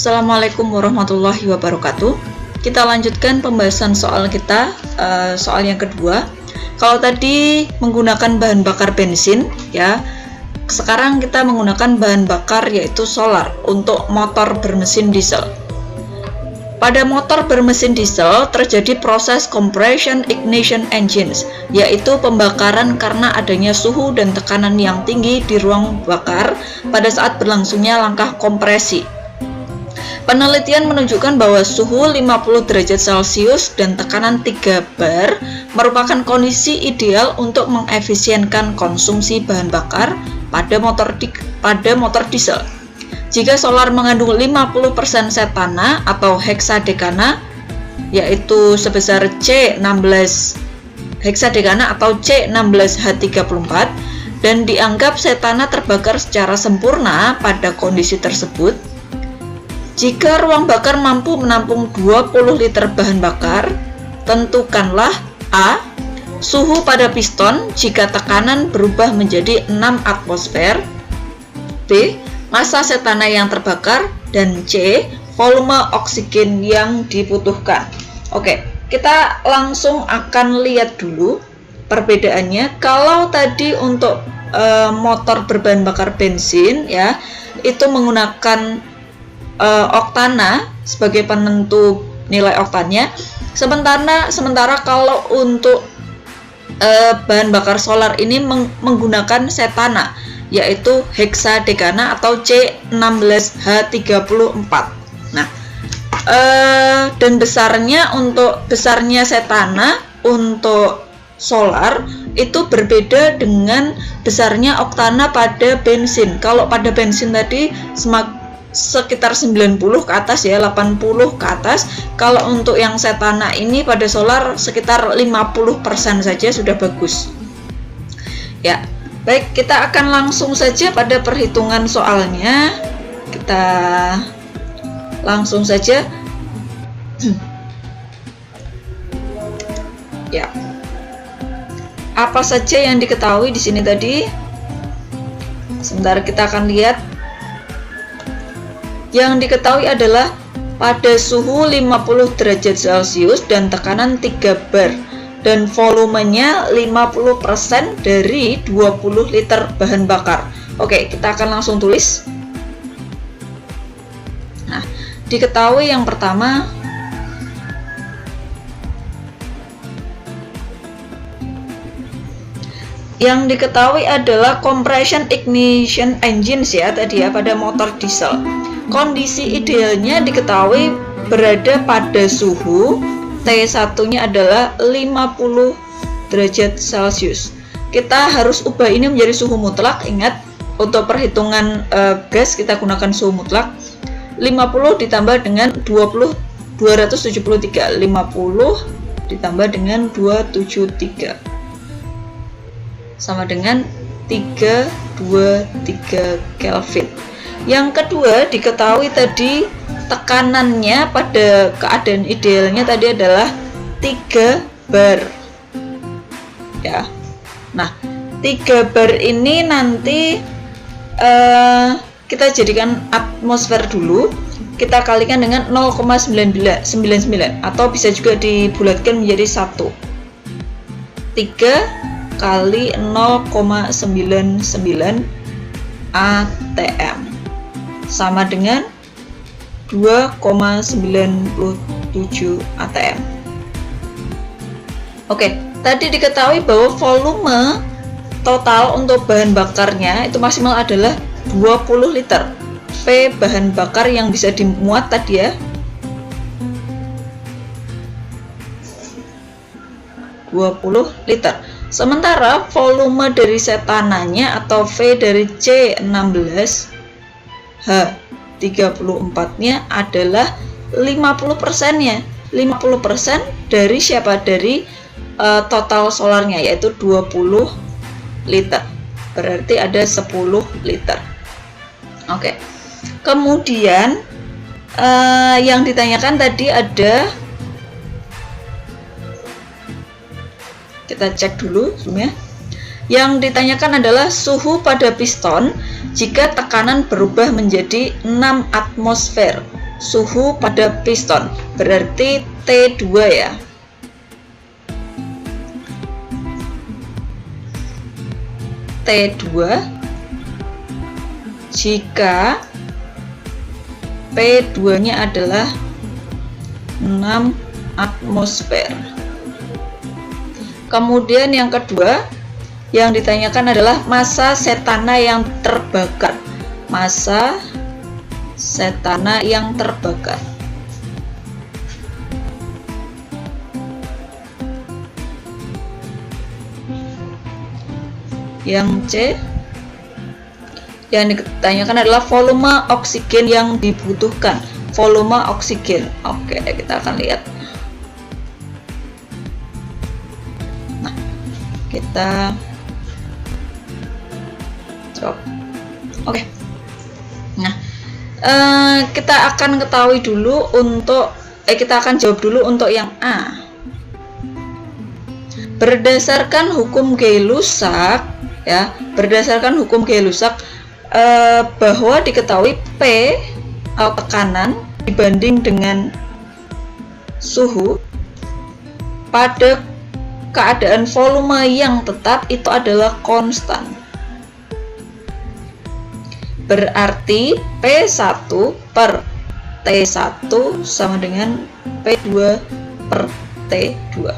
Assalamualaikum warahmatullahi wabarakatuh. Kita lanjutkan pembahasan soal kita, soal yang kedua. Kalau tadi menggunakan bahan bakar bensin, ya, sekarang kita menggunakan bahan bakar yaitu solar untuk motor bermesin diesel. Pada motor bermesin diesel terjadi proses compression ignition engines, yaitu pembakaran karena adanya suhu dan tekanan yang tinggi di ruang bakar pada saat berlangsungnya langkah kompresi. Penelitian menunjukkan bahwa suhu 50 derajat Celcius dan tekanan 3 bar merupakan kondisi ideal untuk mengefisienkan konsumsi bahan bakar pada motor diesel. Jika solar mengandung 50% setana atau heksadekana, yaitu sebesar C16 heksadekana atau C16H34, dan dianggap setana terbakar secara sempurna pada kondisi tersebut, jika ruang bakar mampu menampung 20 liter bahan bakar, tentukanlah A. Suhu pada piston jika tekanan berubah menjadi 6 atmosfer, B. Massa setana yang terbakar, dan C. Volume oksigen yang dibutuhkan. Oke, kita langsung akan lihat dulu perbedaannya. Kalau tadi untuk motor berbahan bakar bensin, ya, itu menggunakan oktana sebagai penentu nilai oktannya. Sementara kalau untuk bahan bakar solar ini menggunakan setana, yaitu heksadekana atau C16H34. Nah, dan besarnya setana untuk solar itu berbeda dengan besarnya oktana pada bensin. Kalau pada bensin tadi sekitar 90 ke atas, ya, 80 ke atas. Kalau untuk yang setana ini pada solar sekitar 50% saja sudah bagus. Ya, baik, kita akan langsung saja pada perhitungan soalnya. Kita langsung saja. Ya. Apa saja yang diketahui di sini tadi? Sebentar, kita akan lihat. Yang diketahui adalah pada suhu 50 derajat Celcius dan tekanan 3 bar dan volumenya 50% dari 20 liter bahan bakar. Oke, kita akan langsung tulis. Nah, diketahui yang pertama adalah compression ignition engines, ya, tadi, ya, pada motor diesel. Kondisi idealnya diketahui berada pada suhu T1-nya adalah 50 derajat Celcius. Kita harus ubah ini menjadi suhu mutlak. Ingat, untuk perhitungan gas kita gunakan suhu mutlak. 50 ditambah dengan 273. 50 ditambah dengan 273 sama dengan 323 Kelvin. Yang kedua, diketahui tadi tekanannya pada keadaan idealnya tadi adalah 3 bar. Ya. Nah, 3 bar ini nanti kita jadikan atmosfer dulu. Kita kalikan dengan 0,99 atau bisa juga dibulatkan menjadi 1. 3 kali 0,99 atm sama dengan 2,97 atm. Oke, tadi diketahui bahwa volume total untuk bahan bakarnya itu maksimal adalah 20 liter. P bahan bakar yang bisa dimuat tadi, ya, 20 liter. Sementara volume dari setananya atau V dari C16H34-nya adalah 50%-nya. 50% dari siapa? Dari total solarnya, yaitu 20 liter. Berarti ada 10 liter. Oke. Kemudian yang ditanyakan tadi ada, kita cek dulu sebelumnya. Yang ditanyakan adalah suhu pada piston jika tekanan berubah menjadi 6 atmosfer. suhu pada piston, berarti T2 ya. T2 jika P2 nya adalah 6 atmosfer. Kemudian yang kedua yang ditanyakan adalah massa setana yang terbakar. Massa setana yang terbakar. Yang C yang ditanyakan adalah volume oksigen yang dibutuhkan. Volume oksigen. Oke, kita akan lihat. Nah, kita drop. Oke. Nah, kita akan ketahui dulu untuk kita akan jawab dulu untuk yang A. Berdasarkan hukum Gay-Lussac ya, berdasarkan hukum Gay-Lussac bahwa diketahui P atau tekanan dibanding dengan suhu pada keadaan volume yang tetap itu adalah konstan. Berarti P1 per T1 sama dengan P2 per T2.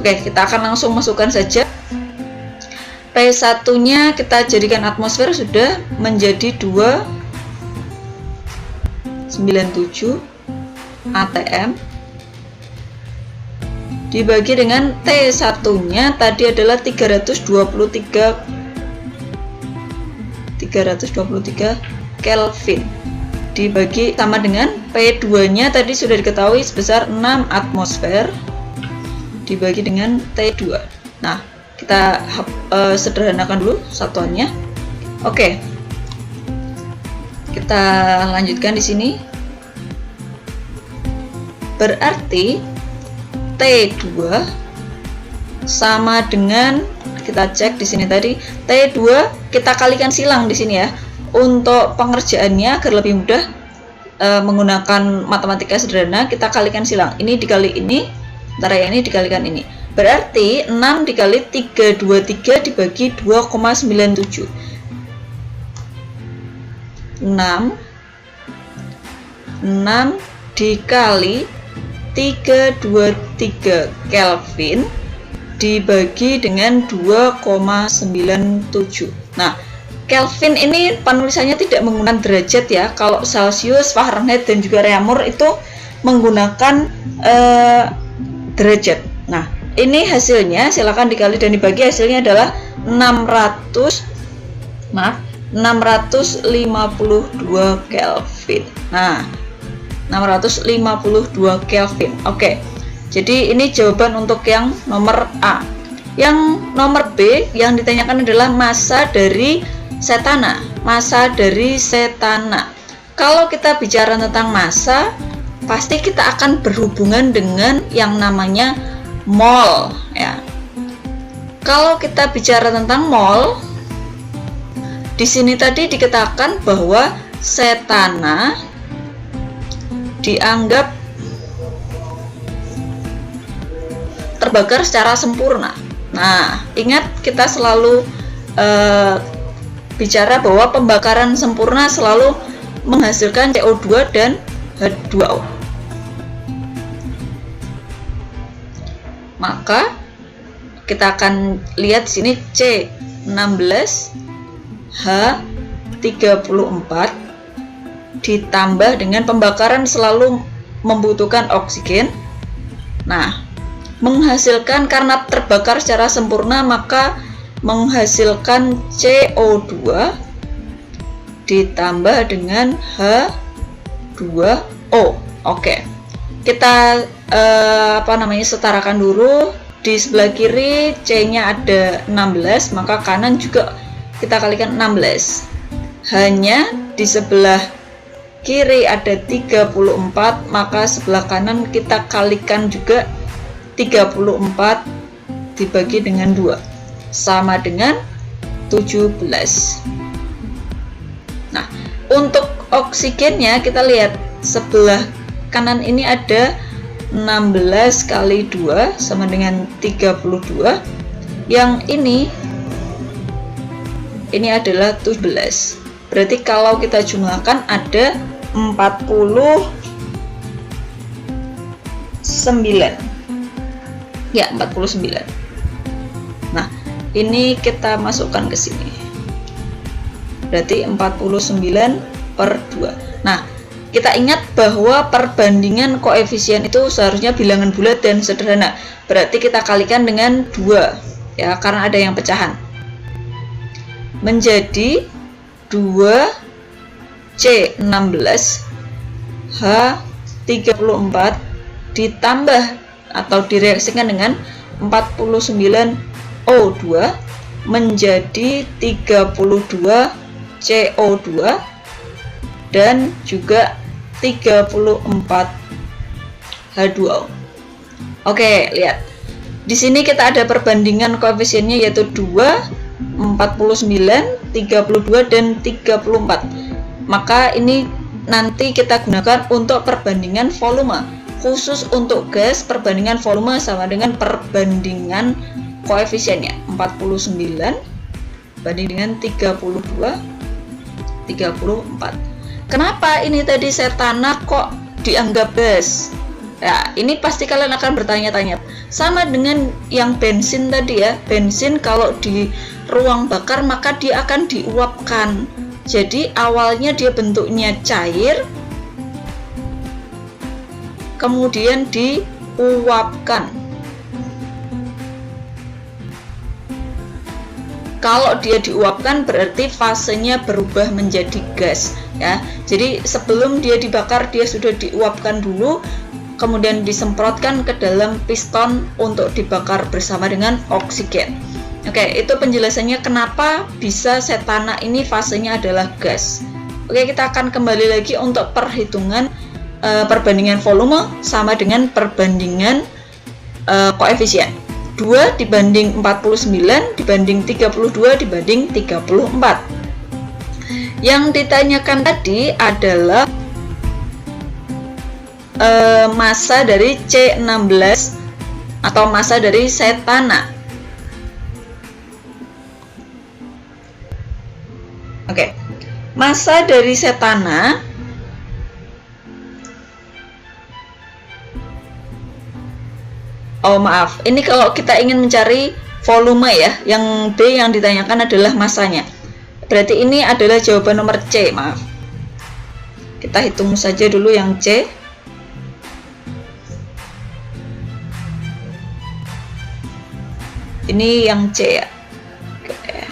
Oke, kita akan langsung masukkan saja. P1 nya kita jadikan atmosfer, sudah menjadi 297 atm dibagi dengan T1 nya tadi adalah 323 Kelvin dibagi sama dengan P2 nya tadi sudah diketahui sebesar 6 atmosfer dibagi dengan T2. Nah, kita sederhanakan dulu satuannya. Oke. Kita lanjutkan di sini. Berarti T2 sama dengan, kita cek di sini tadi, T2 kita kalikan silang di sini ya. Untuk pengerjaannya agar lebih mudah menggunakan matematika sederhana, kita kalikan silang. Ini dikali ini, antara yang ini dikalikan ini. Berarti 6 dikali 323 dibagi 2,97. 6 dikali 323 Kelvin dibagi dengan 2,97. Nah, Kelvin ini penulisannya tidak menggunakan derajat ya. Kalau Celsius, Fahrenheit dan juga Reaumur itu menggunakan derajat. Nah, ini hasilnya silakan dikali dan dibagi, hasilnya adalah 652 Kelvin. Nah, 652 Kelvin. Oke. Jadi ini jawaban untuk yang nomor A. Yang nomor B yang ditanyakan adalah massa dari setana. Massa dari setana. Kalau kita bicara tentang massa, pasti kita akan berhubungan dengan yang namanya mol ya. Kalau kita bicara tentang mol, di sini tadi dikatakan bahwa setana dianggap terbakar secara sempurna. Nah, ingat kita selalu bicara bahwa pembakaran sempurna selalu menghasilkan CO2 dan H2O. Maka kita akan lihat di sini C16 H34 ditambah dengan pembakaran selalu membutuhkan oksigen. Nah, menghasilkan karena terbakar secara sempurna maka menghasilkan CO2 ditambah dengan H2O. Oke. Kita setarakan dulu. Di sebelah kiri C-nya ada 16, maka kanan juga kita kalikan 16. Hanya di sebelah kiri ada 34, maka sebelah kanan kita kalikan juga 34 dibagi dengan 2 sama dengan 17. Nah, untuk oksigennya kita lihat sebelah kanan ini ada 16 kali 2 sama dengan 32. Yang ini adalah 17. Berarti kalau kita jumlahkan ada 49. Ya, 49. Nah, ini kita masukkan ke sini. Berarti 49 per 2. Nah, kita ingat bahwa perbandingan koefisien itu seharusnya bilangan bulat dan sederhana. Berarti kita kalikan dengan 2 ya, karena ada yang pecahan. Menjadi 2C16 H34 ditambah atau direaksikan dengan 49O2 menjadi 32 CO2 dan juga 34 H2O. Oke, lihat. Di sini kita ada perbandingan koefisiennya yaitu 2, 49, 32 dan 34. Maka ini nanti kita gunakan untuk perbandingan volume. Khusus untuk gas, perbandingan volume sama dengan perbandingan koefisiennya 49 banding dengan 32 34. Kenapa ini tadi cetana kok dianggap gas? Ya, ini pasti kalian akan bertanya-tanya. Sama dengan yang bensin tadi ya. Bensin kalau di ruang bakar maka dia akan diuapkan. Jadi awalnya dia bentuknya cair, kemudian diuapkan. Kalau dia diuapkan berarti fasenya berubah menjadi gas ya. Jadi sebelum dia dibakar dia sudah diuapkan dulu, kemudian disemprotkan ke dalam piston untuk dibakar bersama dengan oksigen. Oke, itu penjelasannya kenapa bisa cetana ini fasenya adalah gas. Oke, kita akan kembali lagi untuk perhitungan perbandingan volume sama dengan perbandingan koefisien. 2 dibanding 49 dibanding 32 dibanding 34. Yang ditanyakan tadi adalah massa dari C16 atau massa dari cetana. Oke. Massa dari cetana ini kalau kita ingin mencari volume ya, yang B yang ditanyakan adalah massanya. Berarti ini adalah jawaban nomor C, maaf. Kita hitung saja dulu yang C. Ini yang C ya. Oke.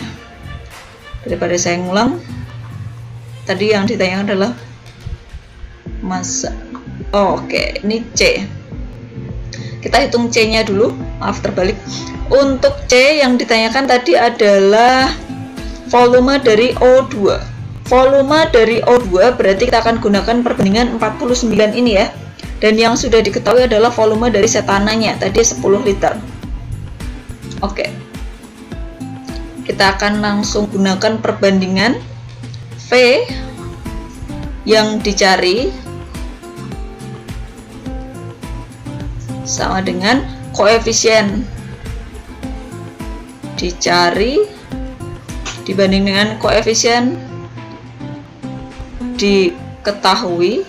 Daripada saya ngulang, tadi yang ditanyakan adalah massa. Oke, ini C. Kita hitung C-nya dulu, maaf terbalik. Untuk C yang ditanyakan tadi adalah volume dari O2. Volume dari O2 berarti kita akan gunakan perbandingan 49 ini ya. Dan yang sudah diketahui adalah volume dari cetananya, tadi 10 liter. Oke. Kita akan langsung gunakan perbandingan V yang dicari sama dengan koefisien dicari dibanding dengan koefisien diketahui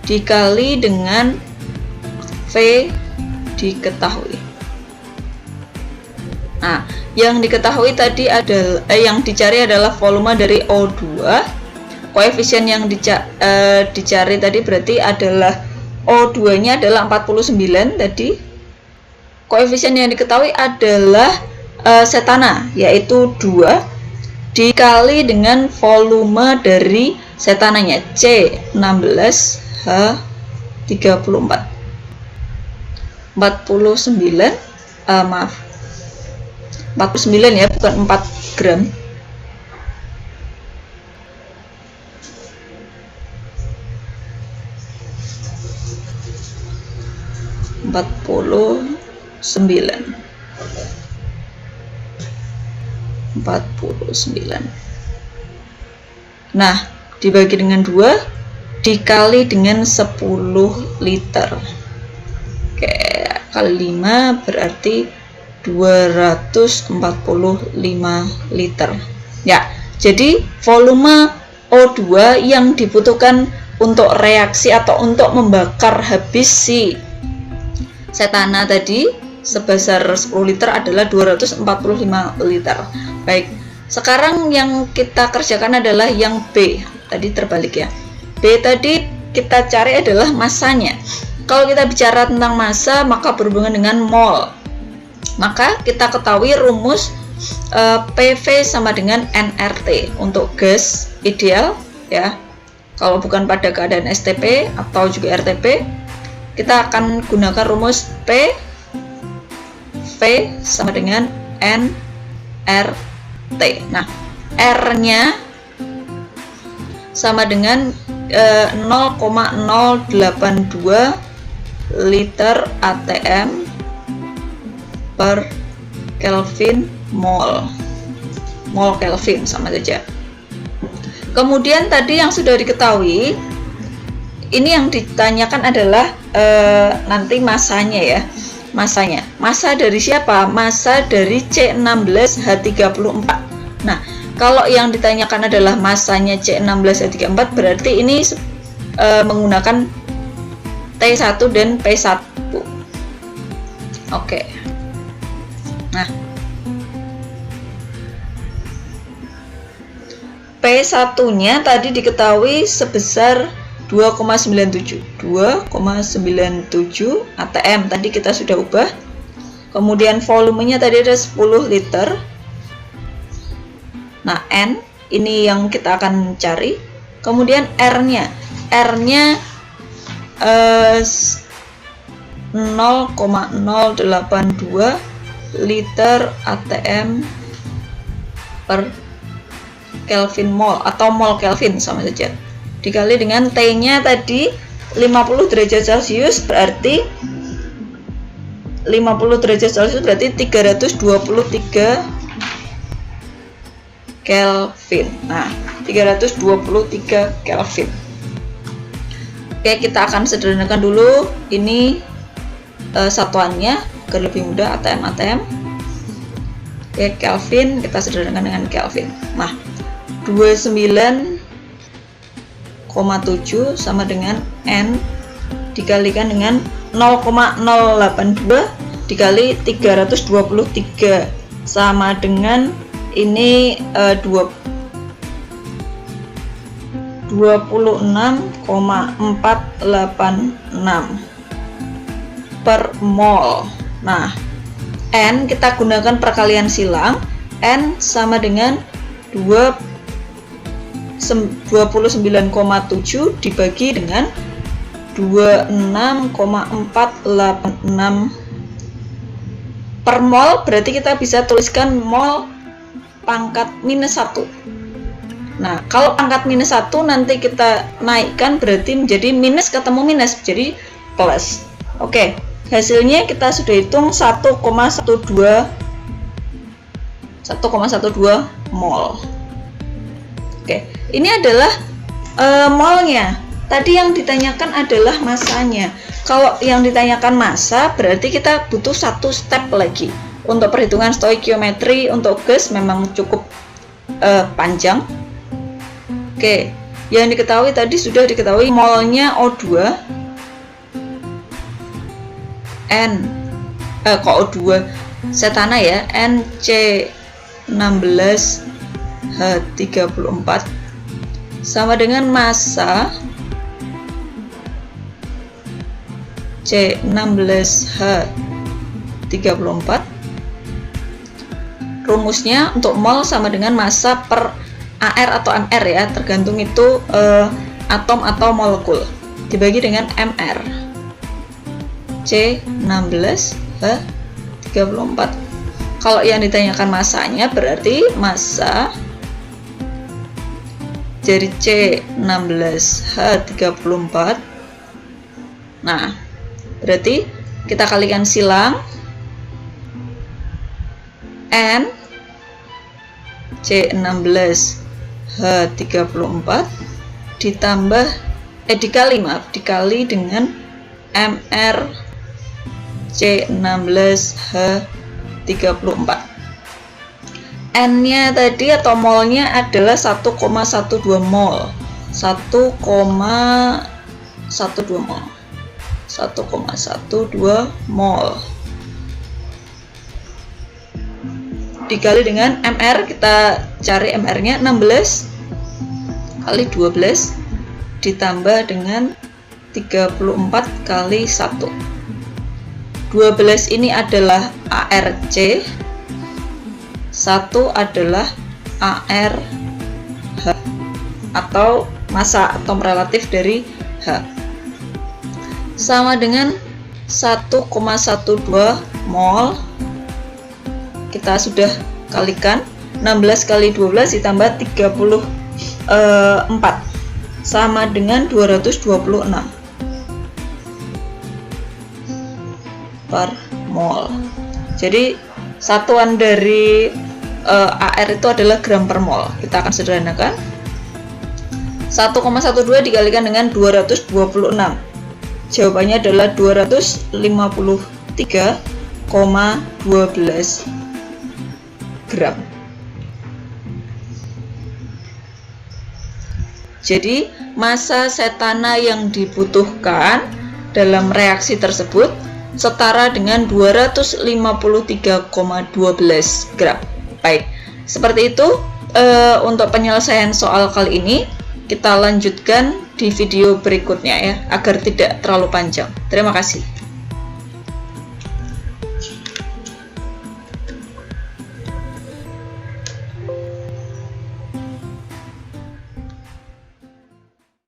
dikali dengan V diketahui. Nah, yang diketahui tadi adalah yang dicari adalah volume dari O2. Koefisien yang dicari tadi berarti adalah O2-nya adalah 49 tadi. Koefisien yang diketahui adalah cetana, yaitu 2 dikali dengan volume dari cetananya C16H34. 49 ya, bukan 4 gram. Nah, dibagi dengan 2 dikali dengan 10 liter. Oke, kali 5 berarti 245 liter. Ya, jadi volume O2 yang dibutuhkan untuk reaksi atau untuk membakar habis si setana tadi sebesar 10 liter adalah 245 liter. Baik, sekarang yang kita kerjakan adalah yang B. Tadi terbalik ya. B tadi kita cari adalah massanya. Kalau kita bicara tentang massa, maka berhubungan dengan mol. Maka kita ketahui rumus PV sama dengan nRT untuk gas ideal ya. Kalau bukan pada keadaan STP atau juga RTP, kita akan gunakan rumus PV sama dengan nRT. Nah, R-nya sama dengan 0,082 liter ATM per Kelvin mol Kelvin sama saja. Kemudian tadi yang sudah diketahui, ini yang ditanyakan adalah nanti massanya ya. Massa dari siapa? Massa dari C16H34. Nah, kalau yang ditanyakan adalah massanya C16H34 berarti ini menggunakan T1 dan P1. Oke. Nah, P1-nya tadi diketahui sebesar 2,97 ATM. Tadi kita sudah ubah. Kemudian volumenya tadi ada 10 liter. Nah, N ini yang kita akan cari. Kemudian R-nya 0,082 liter ATM per Kelvin mol atau mol Kelvin sama saja. Dikali dengan T-nya tadi 50 derajat Celcius berarti 323 Kelvin. Nah, 323 Kelvin. Oke, kita akan sederhanakan dulu ini satuannya agar lebih mudah. ATM. Oke, Kelvin kita sederhanakan dengan Kelvin. Nah, 29,7 sama dengan N dikalikan dengan 0,082 dikali 323 sama dengan ini 26,486 per mol. Nah, N kita gunakan perkalian silang. N sama dengan 29,7 dibagi dengan 26,486 per mol, berarti kita bisa tuliskan mol pangkat minus 1. Nah, kalau pangkat minus 1 nanti kita naikkan berarti menjadi minus ketemu minus, jadi plus. Oke, hasilnya kita sudah hitung 1,12 mol. Oke, ini adalah molnya. Tadi yang ditanyakan adalah massanya. Kalau yang ditanyakan massa, berarti kita butuh satu step lagi. Untuk perhitungan stoikiometri untuk gas memang cukup panjang. Oke, yang diketahui tadi sudah diketahui molnya O2 kok O2 setana ya, NC16H34 sama dengan massa C16H34. Rumusnya untuk mol sama dengan massa per AR atau MR ya, tergantung itu atom atau molekul, dibagi dengan MR. C16H34. Kalau yang ditanyakan massanya berarti massa dari C16H34. Nah, berarti kita kalikan silang N C16H34 dikali dengan mrC16H34. N-nya tadi atau molnya adalah 1,12 mol. 1,12 mol. Dikali dengan mr, kita cari mr-nya 16 kali 12 ditambah dengan 34 kali 1. 12 ini adalah ARC, 1 adalah ARH atau massa atom relatif dari H, sama dengan 1,12 mol. Kita sudah kalikan, 16 kali 12 ditambah 34 sama dengan 226 per mol. Jadi satuan dari AR itu adalah gram per mol. Kita akan sederhanakan. 1,12 dikalikan dengan 226. Jawabannya adalah 253,12 gram. Jadi massa setana yang dibutuhkan dalam reaksi tersebut setara dengan 253,12 gram. Baik, seperti itu untuk penyelesaian soal kali ini. Kita lanjutkan di video berikutnya ya, agar tidak terlalu panjang. Terima kasih.